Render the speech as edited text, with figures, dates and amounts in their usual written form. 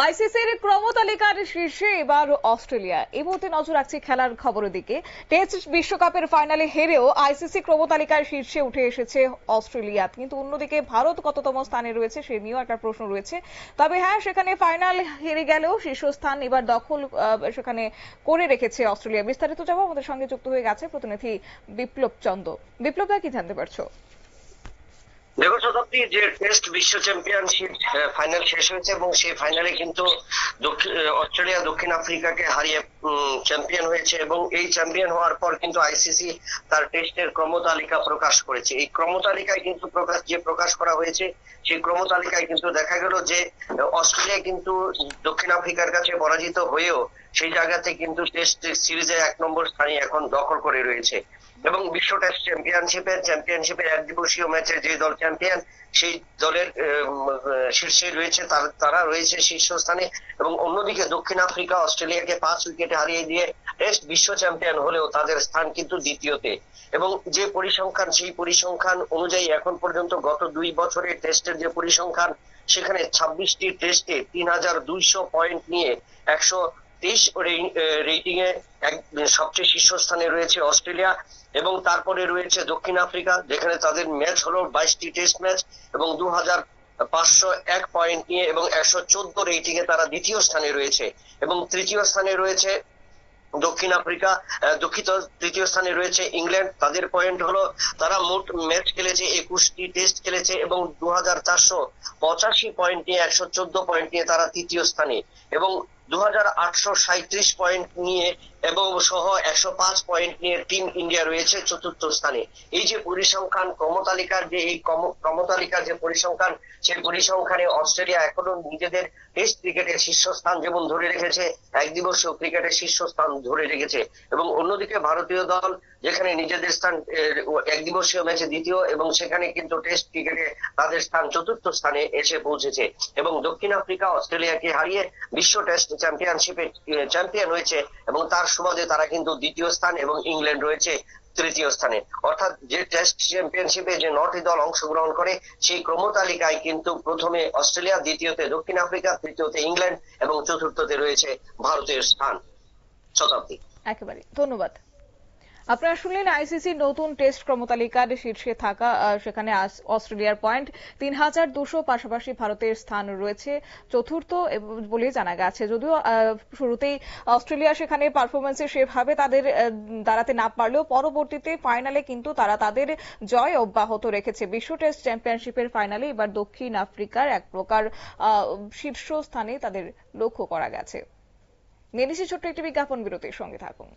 আইসিসির ক্রমতালিকার শীর্ষে এবার অস্ট্রেলিয়া। এই মুহূর্তে নজর রাখছি খেলার খবরের দিকে। টেস্ট বিশ্বকাপের ফাইনালে হেরেও আইসিসি ক্রমতালিকার শীর্ষে উঠে এসেছে অস্ট্রেলিয়া, কিন্তু অন্যদিকে ভারত কততম স্থানে রয়েছে সে নিয়েও একটা প্রশ্ন রয়েছে। তবে হ্যাঁ, সেখানে ফাইনাল হেরে গেলেও শীর্ষস্থান এবার দখল সেখানে করে রেখেছে অস্ট্রেলিয়া। বিস্তারিত যাবো, আমাদের সঙ্গে যুক্ত হয়ে গেছে প্রতিনিধি বিপ্লব চন্দ। বিপ্লব দা, কি জানতে পারছো? দেখো শতাব্দী, যে টেস্ট বিশ্ব চ্যাম্পিয়নশিপ ফাইনাল শেষ হয়েছে এবং সেই ফাইনালে কিন্তু অস্ট্রেলিয়া দক্ষিণ আফ্রিকাকে হারিয়ে চ্যাম্পিয়ন হয়েছে এবং এই চ্যাম্পিয়ন হওয়ার পর কিন্তু আইসিসি তার টেস্টের ক্রমতালিকা প্রকাশ করেছে। এই ক্রমতালিকায় কিন্তু প্রকাশ করা হয়েছে, সেই ক্রমতালিকায় কিন্তু দেখা গেল যে অস্ট্রেলিয়া কিন্তু দক্ষিণ আফ্রিকার কাছে পরাজিত হয়েও সেই জায়গাতে কিন্তু টেস্ট সিরিজে 1 নম্বর স্থানে এখন দখল করে রয়েছে এবং বিশ্ব টেস্ট চ্যাম্পিয়নশিপের এক দিবসীয় ম্যাচে যে দল চ্যাম্পিয়ন সেই দলের শীর্ষে রয়েছে, তারা রয়েছে শীর্ষস্থানে। এবং অন্যদিকে দক্ষিণ আফ্রিকা অস্ট্রেলিয়াকে 5 উইকেটে হারিয়ে দিয়ে টেস্ট বিশ্ব চ্যাম্পিয়ন হলেও তাদের স্থান কিন্তু দ্বিতীয়তে। এবং যে পরিসংখ্যান, সেই পরিসংখ্যান অনুযায়ী এখন পর্যন্ত গত 2 বছরের টেস্টের যে পরিসংখ্যান, সেখানে 26টি টেস্টে 3200 পয়েন্ট নিয়ে 123 রেটিং এ সবচেয়ে শীর্ষস্থানে রয়েছে অস্ট্রেলিয়া এবং তারপরে রয়েছে দক্ষিণ আফ্রিকা, যেখানে তাদের ম্যাচ হলো 22টি টেস্ট ম্যাচ এবং 2501 পয়েন্ট নিয়ে এবং 114 রেটিং এ তারা দ্বিতীয় স্থানে রয়েছে। এবং তৃতীয় স্থানে রয়েছে দক্ষিণ আফ্রিকা, তৃতীয় স্থানে রয়েছে ইংল্যান্ড, তাদের পয়েন্ট হলো তারা মোট ম্যাচ খেলেছে 21টি টেস্ট খেলেছে এবং 2885 পয়েন্ট নিয়ে 114 পয়েন্ট নিয়ে তারা তৃতীয় স্থানে এবং 2837 পয়েন্ট নিয়ে এবং সহ 105 পয়েন্ট নিয়ে টিম ইন্ডিয়া রয়েছে চতুর্থ স্থানে। এই যে পরিসংখ্যান ক্রমতালিকার যে পরিসংখ্যান, সেই পরিসংখ্যানে অস্ট্রেলিয়া এখনো নিজেদের টেস্ট ক্রিকেটের শীর্ষস্থান যেমন ধরে রেখেছে, এক দিবসীয় ক্রিকেটের শীর্ষস্থান ধরে রেখেছে। এবং অন্যদিকে ভারতীয় দল যেখানে নিজেদের স্থান এক দিবসীয় ম্যাচে দ্বিতীয় এবং সেখানে কিন্তু টেস্ট ক্রিকেটে তাদের স্থান চতুর্থ স্থানে এসে পৌঁছেছে। এবং দক্ষিণ আফ্রিকা অস্ট্রেলিয়াকে হারিয়ে বিশ্ব টেস্ট চ্যাম্পিয়নশিপে চ্যাম্পিয়ন হয়েছে এবং তার সুবাদে তারা কিন্তু দ্বিতীয় স্থান এবং ইংল্যান্ড রয়েছে তৃতীয় স্থানে। অর্থাৎ যে টেস্ট চ্যাম্পিয়নশিপে যে 9টি দল অংশগ্রহণ করে, সেই ক্রমতালিকায় কিন্তু প্রথমে অস্ট্রেলিয়া, দ্বিতীয়তে দক্ষিণ আফ্রিকা, তৃতীয়তে ইংল্যান্ড এবং চতুর্থতে রয়েছে ভারতের স্থান। শতাব্দী, একেবারে ধন্যবাদ। আপনারা শুনলেন আইসিসির নতুন টেস্ট ক্রমতালিকার শীর্ষে থাকা সেখানে অস্ট্রেলিয়ার পয়েন্ট 3200, পাশাপাশি ভারতের স্থান রয়েছে চতুর্থ বলে জানা গেছে। যদিও শুরুতেই অস্ট্রেলিয়া সেখানে পারফরমেন্সে সেভাবে তাদের দাঁড়াতে না পারলেও পরবর্তীতে ফাইনালে কিন্তু তারা তাদের জয় অব্যাহত রেখেছে। বিশ্ব টেস্ট চ্যাম্পিয়নশিপের ফাইনালে এবার দক্ষিণ আফ্রিকার এক প্রকার শীর্ষ স্থানে তাদের লক্ষ্য করা গেছে। নিয়ে নিচ্ছি ছোট্ট একটি বিজ্ঞাপন বিরতির, সঙ্গে থাকুন।